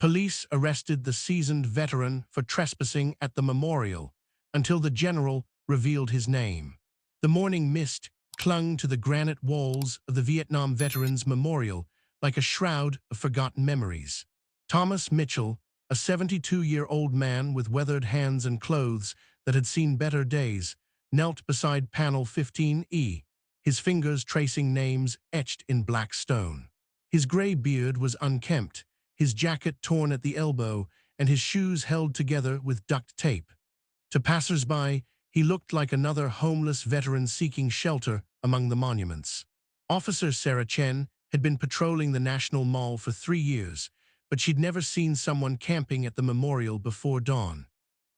Police arrested the seasoned veteran for trespassing at the memorial until the general revealed his name. The morning mist clung to the granite walls of the Vietnam Veterans Memorial like a shroud of forgotten memories. Thomas Mitchell, a 72-year-old man with weathered hands and clothes that had seen better days, knelt beside panel 15E, his fingers tracing names etched in black stone. His gray beard was unkempt, his jacket torn at the elbow, and his shoes held together with duct tape. To passers-by, he looked like another homeless veteran seeking shelter among the monuments. Officer Sarah Chen had been patrolling the National Mall for 3 years, but she'd never seen someone camping at the memorial before dawn.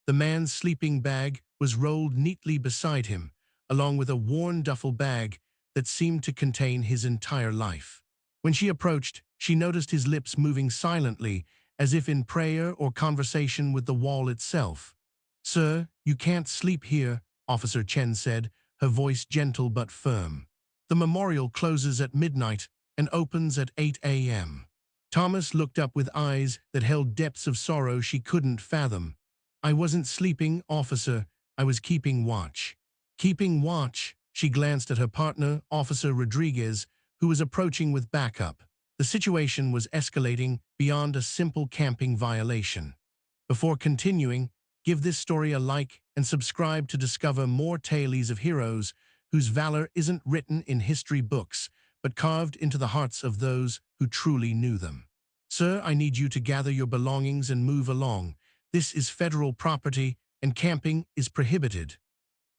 The man's sleeping bag was rolled neatly beside him, along with a worn duffel bag that seemed to contain his entire life. When she approached, she noticed his lips moving silently, as if in prayer or conversation with the wall itself. "Sir, you can't sleep here," Officer Chen said, her voice gentle but firm. "The memorial closes at midnight and opens at 8 a.m. Thomas looked up with eyes that held depths of sorrow she couldn't fathom. "I wasn't sleeping, officer. I was keeping watch." "Keeping watch?" She glanced at her partner, Officer Rodriguez, who was approaching with backup. The situation was escalating beyond a simple camping violation. Before continuing, give this story a like and subscribe to discover more tales of heroes whose valor isn't written in history books, but carved into the hearts of those who truly knew them. "Sir, I need you to gather your belongings and move along. This is federal property and camping is prohibited."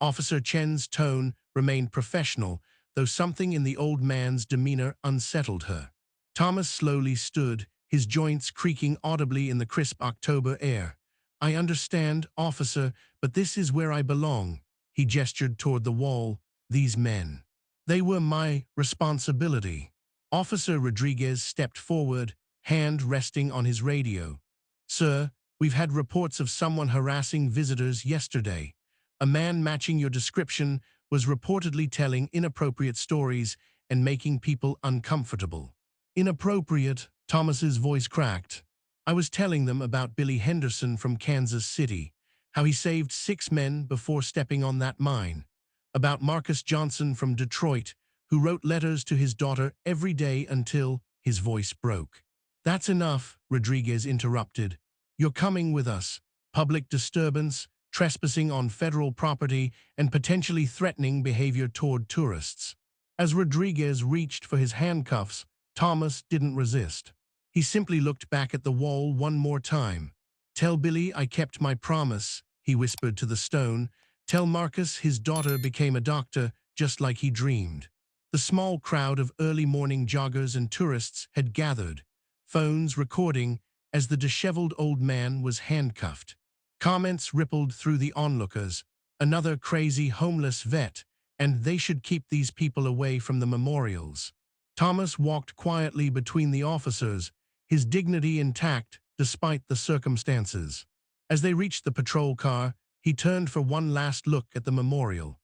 Officer Chen's tone remained professional, though something in the old man's demeanor unsettled her. Thomas slowly stood, his joints creaking audibly in the crisp October air. "I understand, officer, but this is where I belong." He gestured toward the wall. "These men. They were my responsibility." Officer Rodriguez stepped forward, hand resting on his radio. "Sir, we've had reports of someone harassing visitors yesterday. A man matching your description was reportedly telling inappropriate stories and making people uncomfortable." "Inappropriate?" Thomas's voice cracked. "I was telling them about Billy Henderson from Kansas City, how he saved 6 men before stepping on that mine. About Marcus Johnson from Detroit, who wrote letters to his daughter every day until his voice broke." "That's enough," Rodriguez interrupted. "You're coming with us. Public disturbance, trespassing on federal property, and potentially threatening behavior toward tourists." As Rodriguez reached for his handcuffs, Thomas didn't resist. He simply looked back at the wall one more time. "Tell Billy I kept my promise," he whispered to the stone. "Tell Marcus his daughter became a doctor, just like he dreamed." The small crowd of early morning joggers and tourists had gathered, phones recording as the disheveled old man was handcuffed. Comments rippled through the onlookers. "Another crazy homeless vet, and they should keep these people away from the memorials." Thomas walked quietly between the officers, his dignity intact despite the circumstances. As they reached the patrol car, he turned for one last look at the memorial.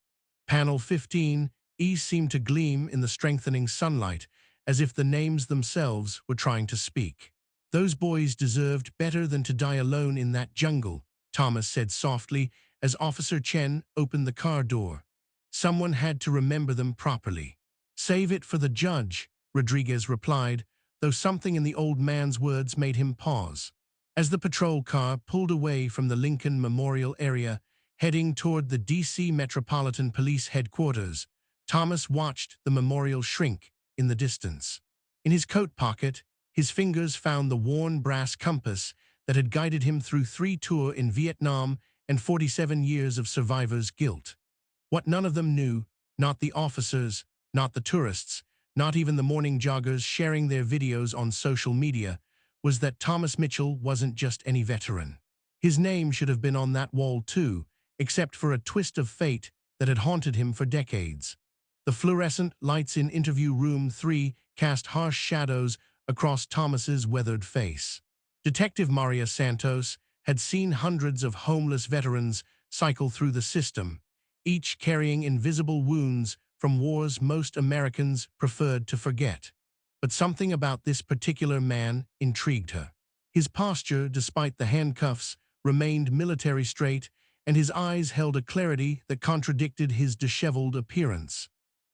Panel 15E seemed to gleam in the strengthening sunlight, as if the names themselves were trying to speak. "Those boys deserved better than to die alone in that jungle," Thomas said softly as Officer Chen opened the car door. "Someone had to remember them properly." "Save it for the judge," Rodriguez replied, though something in the old man's words made him pause. As the patrol car pulled away from the Lincoln Memorial area, heading toward the D.C. Metropolitan Police Headquarters, Thomas watched the memorial shrink in the distance. In his coat pocket, his fingers found the worn brass compass that had guided him through 3 tours in Vietnam and 47 years of survivor's guilt. What none of them knew, not the officers, not the tourists, not even the morning joggers sharing their videos on social media, was that Thomas Mitchell wasn't just any veteran. His name should have been on that wall too, except for a twist of fate that had haunted him for decades. The fluorescent lights in interview room 3 cast harsh shadows across Thomas's weathered face. Detective Maria Santos had seen hundreds of homeless veterans cycle through the system, each carrying invisible wounds from wars most Americans preferred to forget. But something about this particular man intrigued her. His posture, despite the handcuffs, remained military straight, and his eyes held a clarity that contradicted his disheveled appearance.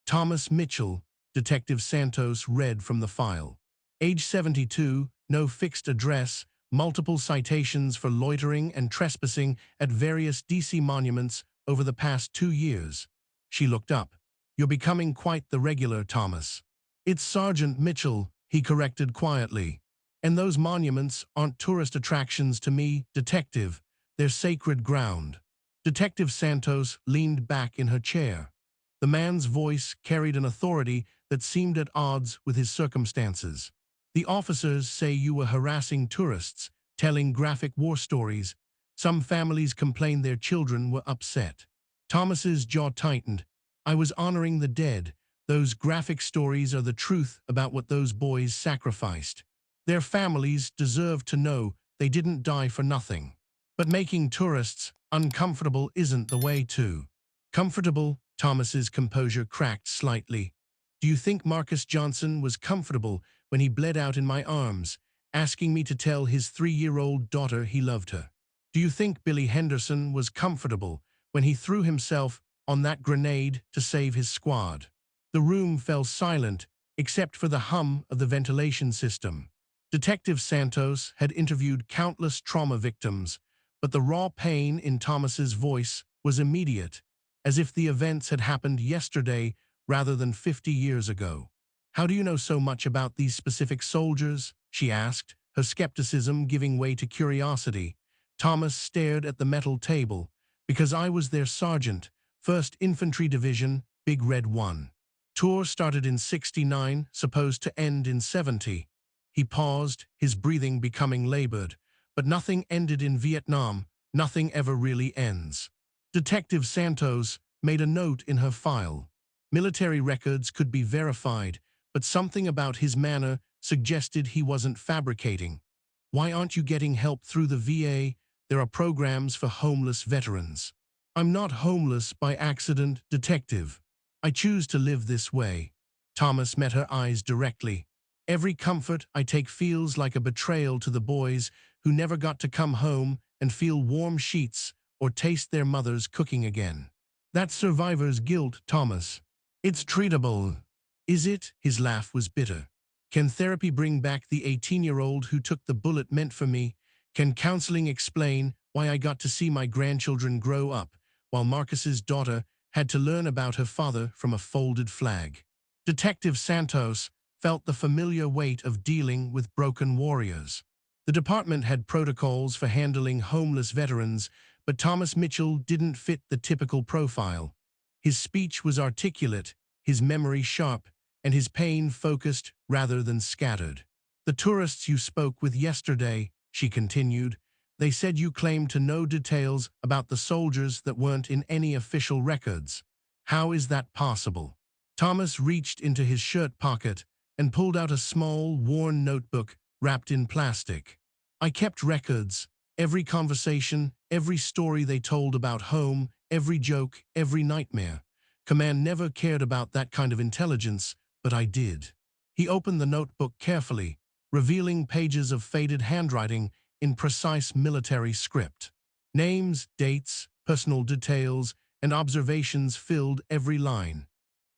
Thomas Mitchell, Detective Santos read from the file. Age 72, no fixed address, multiple citations for loitering and trespassing at various DC monuments over the past 2 years. She looked up. You're becoming quite the regular, Thomas. It's Sergeant Mitchell, he corrected quietly. And those monuments aren't tourist attractions to me, Detective. They're sacred ground. Detective Santos leaned back in her chair. The man's voice carried an authority that seemed at odds with his circumstances. The officers say you were harassing tourists, telling graphic war stories. Some families complained their children were upset. Thomas's jaw tightened. I was honoring the dead. Those graphic stories are the truth about what those boys sacrificed. Their families deserve to know they didn't die for nothing. But making tourists uncomfortable isn't the way to. Comfortable? Thomas's composure cracked slightly. Do you think Marcus Johnson was comfortable when he bled out in my arms, asking me to tell his 3-year-old daughter he loved her? Do you think Billy Henderson was comfortable when he threw himself on that grenade to save his squad? The room fell silent, except for the hum of the ventilation system. Detective Santos had interviewed countless trauma victims, but the raw pain in Thomas's voice was immediate, as if the events had happened yesterday rather than 50 years ago. How do you know so much about these specific soldiers? She asked, her skepticism giving way to curiosity. Thomas stared at the metal table. Because I was their sergeant, 1st Infantry Division, Big Red 1. Tour started in 69, supposed to end in 70. He paused, his breathing becoming labored. But nothing ended in Vietnam, nothing ever really ends. Detective Santos made a note in her file. Military records could be verified, but something about his manner suggested he wasn't fabricating. Why aren't you getting help through the VA? There are programs for homeless veterans. I'm not homeless by accident, Detective. I choose to live this way. Thomas met her eyes directly. Every comfort I take feels like a betrayal to the boys who never got to come home and feel warm sheets or taste their mother's cooking again. That's survivor's guilt, Thomas. It's treatable. Is it? His laugh was bitter. Can therapy bring back the 18-year-old who took the bullet meant for me? Can counseling explain why I got to see my grandchildren grow up, while Marcus's daughter had to learn about her father from a folded flag? Detective Santos felt the familiar weight of dealing with broken warriors. The department had protocols for handling homeless veterans, but Thomas Mitchell didn't fit the typical profile. His speech was articulate, his memory sharp, and his pain focused rather than scattered. The tourists you spoke with yesterday, she continued, they said you claimed to know details about the soldiers that weren't in any official records. How is that possible? Thomas reached into his shirt pocket and pulled out a small, worn notebook wrapped in plastic. I kept records, every conversation, every story they told about home, every joke, every nightmare. Command never cared about that kind of intelligence, but I did. He opened the notebook carefully, revealing pages of faded handwriting in precise military script. Names, dates, personal details, and observations filled every line.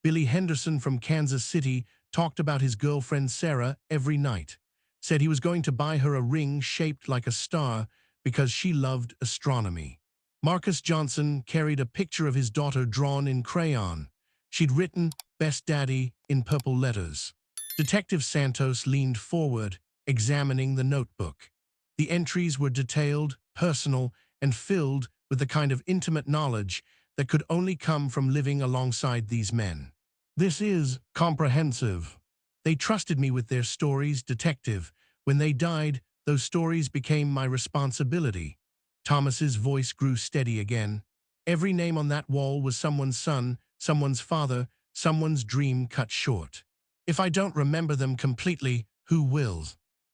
Billy Henderson from Kansas City talked about his girlfriend Sarah every night. Said he was going to buy her a ring shaped like a star because she loved astronomy. Marcus Johnson carried a picture of his daughter drawn in crayon. She'd written, "Best Daddy," in purple letters. Detective Santos leaned forward, examining the notebook. The entries were detailed, personal, and filled with the kind of intimate knowledge that could only come from living alongside these men. This is comprehensive. They trusted me with their stories, Detective. When they died, those stories became my responsibility. Thomas's voice grew steady again. Every name on that wall was someone's son, someone's father, someone's dream cut short. If I don't remember them completely, who will?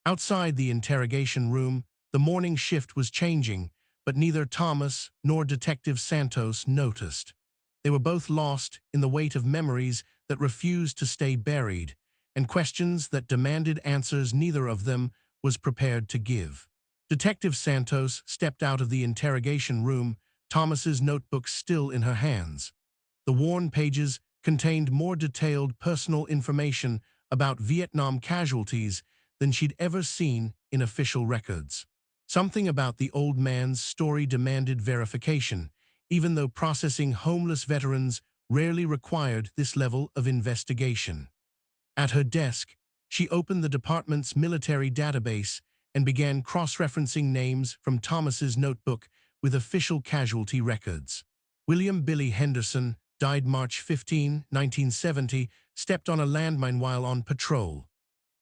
Outside the interrogation room, the morning shift was changing, but neither Thomas nor Detective Santos noticed. They were both lost in the weight of memories that refused to stay buried, and questions that demanded answers neither of them was prepared to give. Detective Santos stepped out of the interrogation room, Thomas's notebook still in her hands. The worn pages contained more detailed personal information about Vietnam casualties than she'd ever seen in official records. Something about the old man's story demanded verification, even though processing homeless veterans rarely required this level of investigation. At her desk, she opened the department's military database and began cross-referencing names from Thomas's notebook with official casualty records. William Billy Henderson died March 15, 1970, stepped on a landmine while on patrol.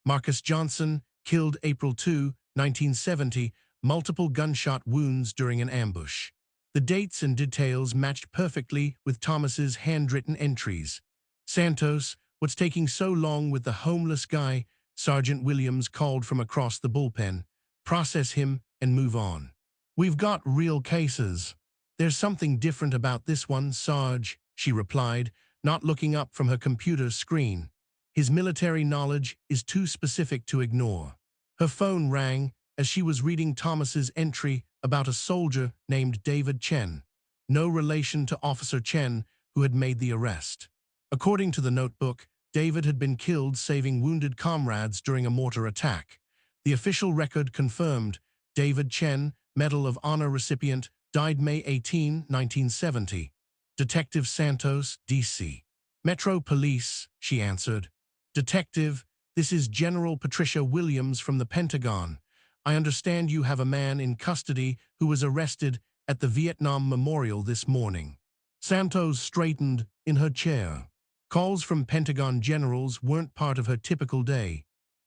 Marcus Johnson killed April 2, 1970, multiple gunshot wounds during an ambush. The dates and details matched perfectly with Thomas's handwritten entries. Santos, what's taking so long with the homeless guy? Sergeant Williams called from across the bullpen. Process him and move on. We've got real cases. There's something different about this one, Sarge, she replied, not looking up from her computer screen. His military knowledge is too specific to ignore. Her phone rang as she was reading Thomas's entry about a soldier named David Chen, no relation to Officer Chen, who had made the arrest. According to the notebook, David had been killed saving wounded comrades during a mortar attack. The official record confirmed David Chen, Medal of Honor recipient, died May 18, 1970. Detective Santos, D.C. Metro Police, she answered. Detective, this is General Patricia Williams from the Pentagon. I understand you have a man in custody who was arrested at the Vietnam Memorial this morning. Santos straightened in her chair. Calls from Pentagon generals weren't part of her typical day.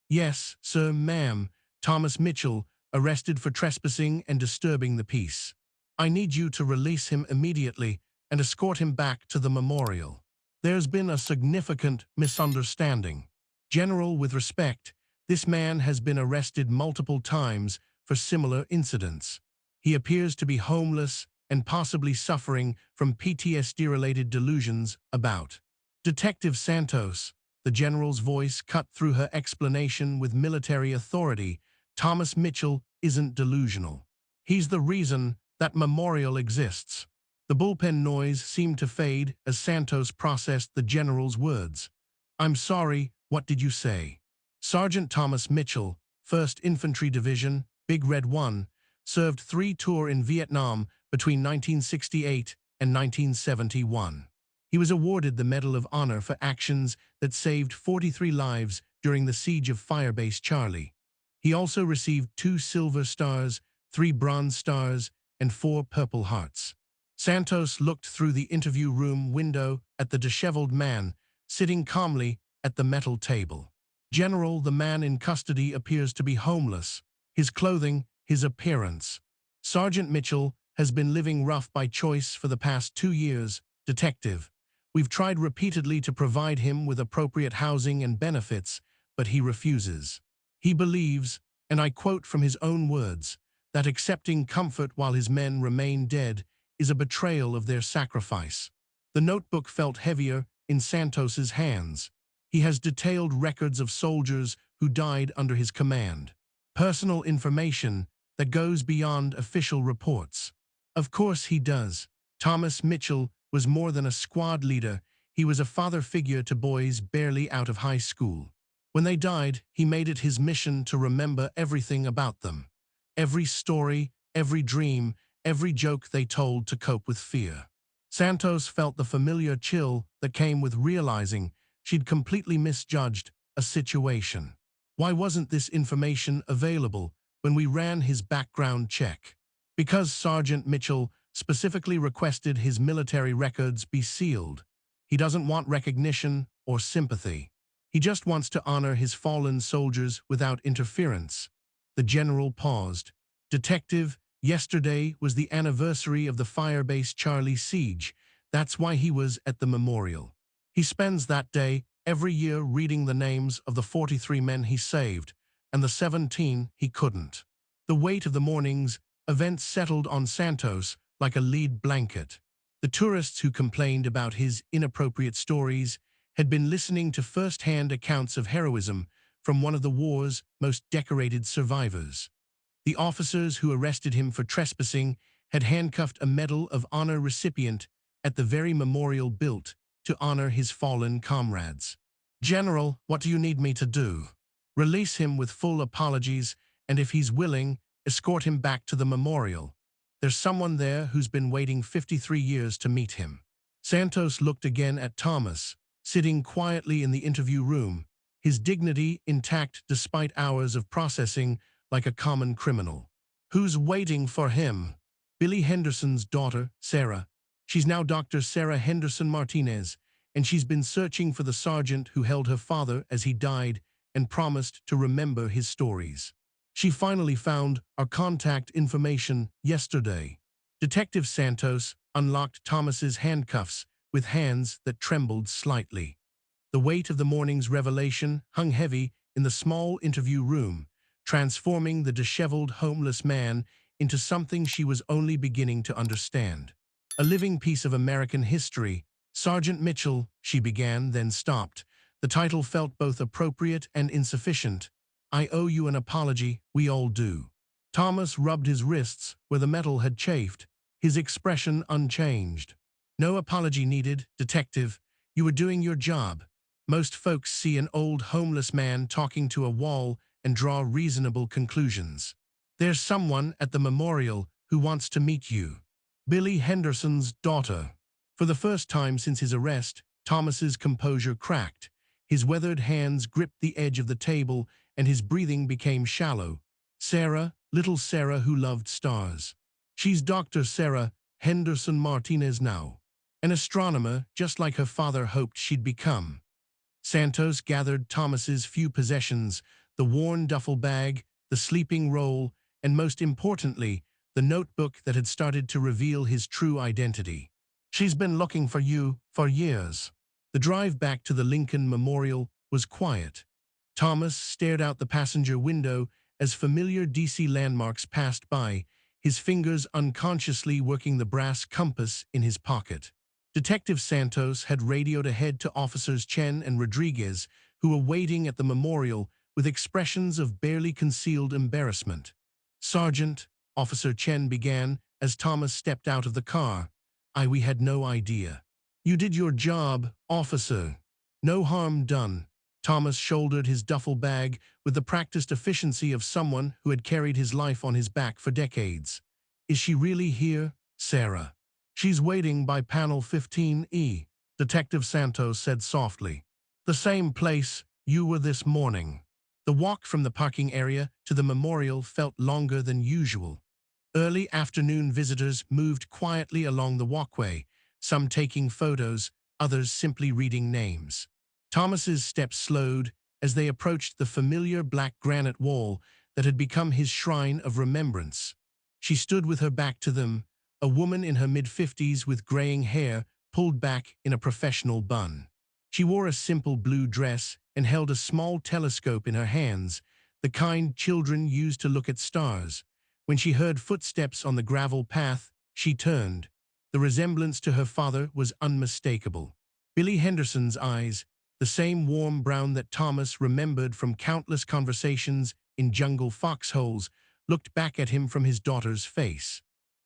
Yes, sir, ma'am. Thomas Mitchell, arrested for trespassing and disturbing the peace. I need you to release him immediately and escort him back to the memorial. There's been a significant misunderstanding. General, with respect, this man has been arrested multiple times for similar incidents. He appears to be homeless and possibly suffering from PTSD-related delusions about. Detective Santos, the general's voice cut through her explanation with military authority. Thomas Mitchell isn't delusional. He's the reason that memorial exists. The bullpen noise seemed to fade as Santos processed the general's words. I'm sorry, what did you say? Sergeant Thomas Mitchell, 1st Infantry Division, Big Red 1, served 3 tours in Vietnam between 1968 and 1971. He was awarded the Medal of Honor for actions that saved 43 lives during the siege of Firebase Charlie. He also received 2 Silver Stars, 3 Bronze Stars, and 4 Purple Hearts. Santos looked through the interview room window at the disheveled man, sitting calmly at the metal table. General, the man in custody appears to be homeless. His clothing, his appearance. Sergeant Mitchell has been living rough by choice for the past 2 years, Detective. We've tried repeatedly to provide him with appropriate housing and benefits, but he refuses. He believes, and I quote from his own words, that accepting comfort while his men remain dead is a betrayal of their sacrifice. The notebook felt heavier in Santos's hands. He has detailed records of soldiers who died under his command. Personal information that goes beyond official reports. Of course he does. Thomas Mitchell was more than a squad leader. He was a father figure to boys barely out of high school. When they died, he made it his mission to remember everything about them. Every story, every dream, every joke they told to cope with fear. Santos felt the familiar chill that came with realizing she'd completely misjudged a situation. Why wasn't this information available when we ran his background check? Because Sergeant Mitchell specifically requested his military records be sealed. He doesn't want recognition or sympathy. He just wants to honor his fallen soldiers without interference. The general paused. Detective, yesterday was the anniversary of the Firebase Charlie siege. That's why he was at the memorial. He spends that day every year reading the names of the 43 men he saved and the 17 he couldn't. The weight of the morning's events settled on Santos like a lead blanket. The tourists who complained about his inappropriate stories had been listening to first-hand accounts of heroism from one of the war's most decorated survivors. The officers who arrested him for trespassing had handcuffed a Medal of Honor recipient at the very memorial built to honor his fallen comrades. "General, what do you need me to do?" "Release him with full apologies, and if he's willing, escort him back to the memorial. There's someone there who's been waiting 53 years to meet him." Santos looked again at Thomas, sitting quietly in the interview room, his dignity intact despite hours of processing like a common criminal. "Who's waiting for him?" "Billy Henderson's daughter, Sarah. She's now Dr. Sarah Henderson Martinez, and she's been searching for the sergeant who held her father as he died and promised to remember his stories. She finally found our contact information yesterday." Detective Santos unlocked Thomas's handcuffs with hands that trembled slightly. The weight of the morning's revelation hung heavy in the small interview room, transforming the disheveled homeless man into something she was only beginning to understand. "A living piece of American history. Sergeant Mitchell," she began, then stopped. The title felt both appropriate and insufficient. "I owe you an apology, we all do." Thomas rubbed his wrists where the metal had chafed, his expression unchanged. "No apology needed, detective. You were doing your job. Most folks see an old homeless man talking to a wall and draw reasonable conclusions. There's someone at the memorial who wants to meet you. Billy Henderson's daughter." For the first time since his arrest, Thomas's composure cracked. His weathered hands gripped the edge of the table, and his breathing became shallow. "Sarah, little Sarah who loved stars. She's Dr. Sarah Henderson Martinez now. An astronomer, just like her father hoped she'd become." Santos gathered Thomas's few possessions, the worn duffel bag, the sleeping roll, and most importantly, the notebook that had started to reveal his true identity. "She's been looking for you for years." The drive back to the Lincoln Memorial was quiet. Thomas stared out the passenger window as familiar DC landmarks passed by, his fingers unconsciously working the brass compass in his pocket. Detective Santos had radioed ahead to Officers Chen and Rodriguez, who were waiting at the memorial with expressions of barely concealed embarrassment. "Sergeant," Officer Chen began as Thomas stepped out of the car, "we had no idea." "You did your job, officer." "No harm done." Thomas shouldered his duffel bag with the practiced efficiency of someone who had carried his life on his back for decades. "Is she really here, Sarah?" "She's waiting by panel 15E, Detective Santos said softly. "The same place you were this morning." The walk from the parking area to the memorial felt longer than usual. Early afternoon visitors moved quietly along the walkway, some taking photos, others simply reading names. Thomas's steps slowed as they approached the familiar black granite wall that had become his shrine of remembrance. She stood with her back to them, a woman in her mid-50s with graying hair pulled back in a professional bun. She wore a simple blue dress and held a small telescope in her hands, the kind children use to look at stars. When she heard footsteps on the gravel path, she turned. The resemblance to her father was unmistakable. Billy Henderson's eyes, the same warm brown that Thomas remembered from countless conversations in jungle foxholes, looked back at him from his daughter's face.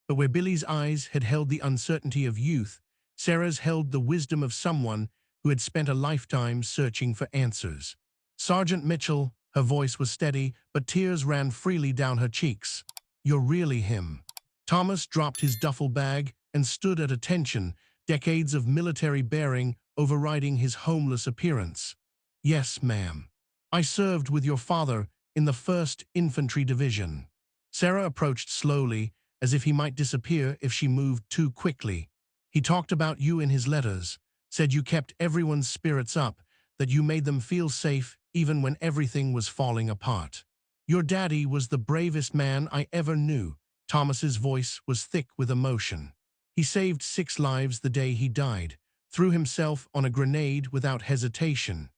But where Billy's eyes had held the uncertainty of youth, Sarah's held the wisdom of someone who had spent a lifetime searching for answers. "Sergeant Mitchell," her voice was steady, but tears ran freely down her cheeks. "You're really him." Thomas dropped his duffel bag and stood at attention, decades of military bearing overriding his homeless appearance. "Yes, ma'am. I served with your father in the 1st Infantry Division." Sarah approached slowly, as if he might disappear if she moved too quickly. "He talked about you in his letters, said you kept everyone's spirits up, that you made them feel safe even when everything was falling apart. Your daddy was the bravest man I ever knew." Thomas's voice was thick with emotion. "He saved 6 lives the day he died, threw himself on a grenade without hesitation.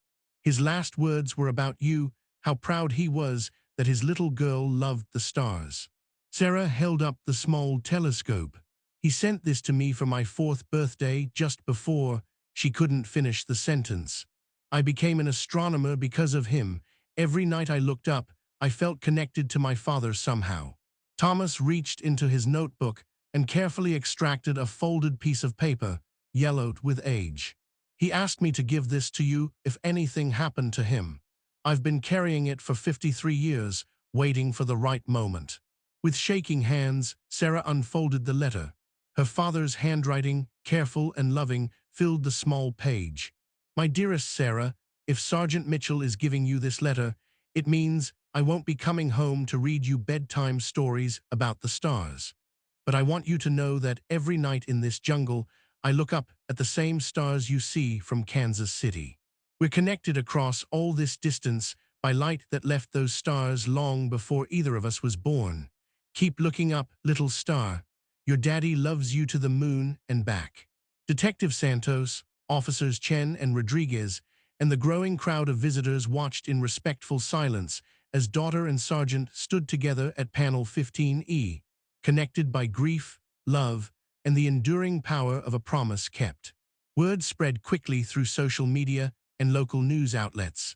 His last words were about you, how proud he was that his little girl loved the stars." Sarah held up the small telescope. "He sent this to me for my 4th birthday just before." She couldn't finish the sentence. "I became an astronomer because of him, Every night I looked up, I felt connected to my father somehow. Thomas reached into his notebook and carefully extracted a folded piece of paper, yellowed with age. He asked me to give this to you if anything happened to him. I've been carrying it for 53 years, waiting for the right moment. With shaking hands, Sarah unfolded the letter. Her father's handwriting, careful and loving, filled the small page. My dearest Sarah, if Sergeant Mitchell is giving you this letter, it means I won't be coming home to read you bedtime stories about the stars. But I want you to know that every night in this jungle, I look up at the same stars you see from Kansas City. We're connected across all this distance by light that left those stars long before either of us was born. Keep looking up, little star. Your daddy loves you to the moon and back. Detective Santos, Officers Chen and Rodriguez, and the growing crowd of visitors watched in respectful silence as daughter and sergeant stood together at panel 15E, connected by grief, love, and the enduring power of a promise kept. Word spread quickly through social media and local news outlets.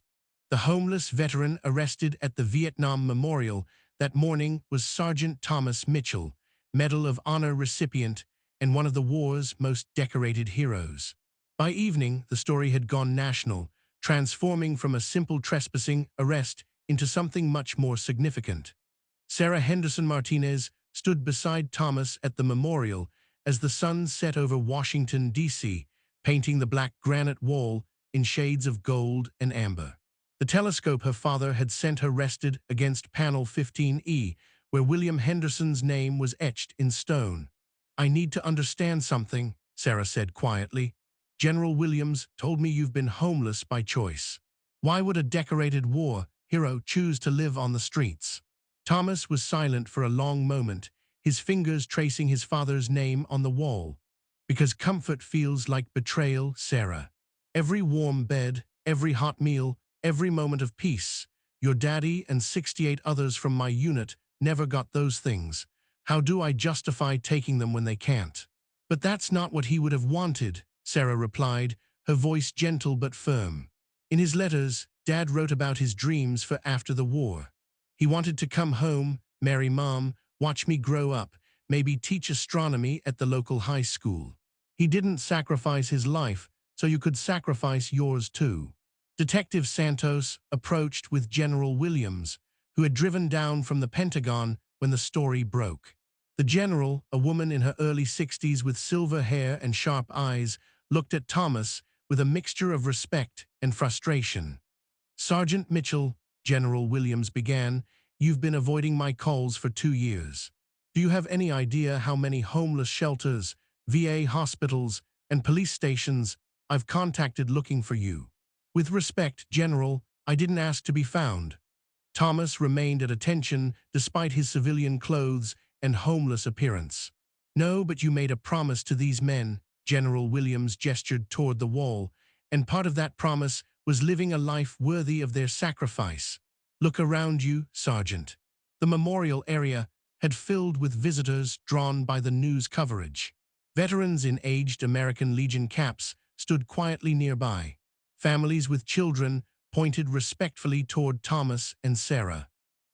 The homeless veteran arrested at the Vietnam Memorial that morning was Sergeant Thomas Mitchell, Medal of Honor recipient and one of the war's most decorated heroes. By evening, the story had gone national, transforming from a simple trespassing arrest into something much more significant. Sarah Henderson Martinez stood beside Thomas at the memorial as the sun set over Washington, D.C., painting the black granite wall in shades of gold and amber. The telescope her father had sent her rested against panel 15E, where William Henderson's name was etched in stone. I need to understand something, Sarah said quietly. General Williams told me you've been homeless by choice. Why would a decorated war hero choose to live on the streets? Thomas was silent for a long moment, his fingers tracing his father's name on the wall. Because comfort feels like betrayal, Sarah. Every warm bed, every hot meal, every moment of peace. Your daddy and 68 others from my unit never got those things. How do I justify taking them when they can't? But that's not what he would have wanted, Sarah replied, her voice gentle but firm. In his letters, Dad wrote about his dreams for after the war. He wanted to come home, marry Mom, watch me grow up, maybe teach astronomy at the local high school. He didn't sacrifice his life, so you could sacrifice yours too. Detective Santos approached with General Williams, who had driven down from the Pentagon when the story broke. The general, a woman in her early 60s with silver hair and sharp eyes, looked at Thomas with a mixture of respect and frustration. Sergeant Mitchell, General Williams began, you've been avoiding my calls for 2 years. Do you have any idea how many homeless shelters, VA hospitals, and police stations I've contacted looking for you? With respect, General, I didn't ask to be found. Thomas remained at attention despite his civilian clothes and homeless appearance. No, but you made a promise to these men, General Williams gestured toward the wall, and part of that promise was living a life worthy of their sacrifice. Look around you, Sergeant. The memorial area had filled with visitors drawn by the news coverage. Veterans in aged American Legion caps stood quietly nearby. Families with children pointed respectfully toward Thomas and Sarah.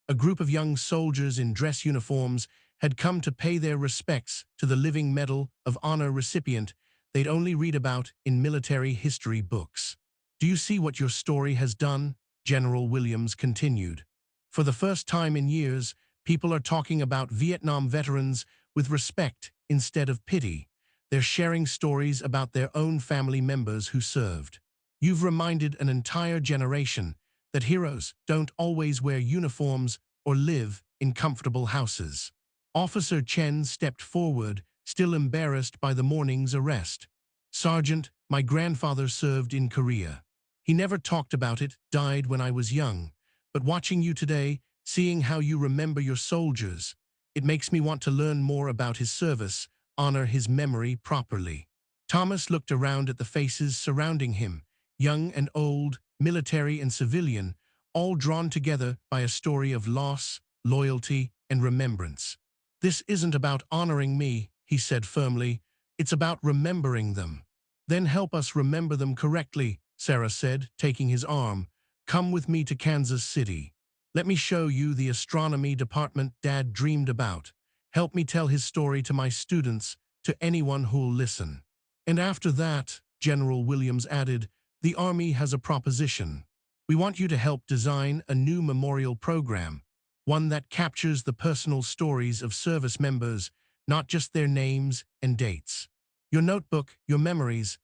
A group of young soldiers in dress uniforms had come to pay their respects to the living Medal of Honor recipient they'd only read about in military history books. Do you see what your story has done? General Williams continued. For the first time in years, people are talking about Vietnam veterans with respect instead of pity. They're sharing stories about their own family members who served. You've reminded an entire generation that heroes don't always wear uniforms or live in comfortable houses. Officer Chen stepped forward, still embarrassed by the morning's arrest. Sergeant, my grandfather served in Korea. He never talked about it, died when I was young. But watching you today, seeing how you remember your soldiers, it makes me want to learn more about his service, honor his memory properly. Thomas looked around at the faces surrounding him, young and old, military and civilian, all drawn together by a story of loss, loyalty, and remembrance. This isn't about honoring me, he said firmly. It's about remembering them. Then help us remember them correctly, Sarah said, taking his arm. Come with me to Kansas City. Let me show you the astronomy department Dad dreamed about. Help me tell his story to my students, to anyone who'll listen. And after that, General Williams added, the Army has a proposition. We want you to help design a new memorial program, one that captures the personal stories of service members, not just their names and dates. Your notebook, your memories,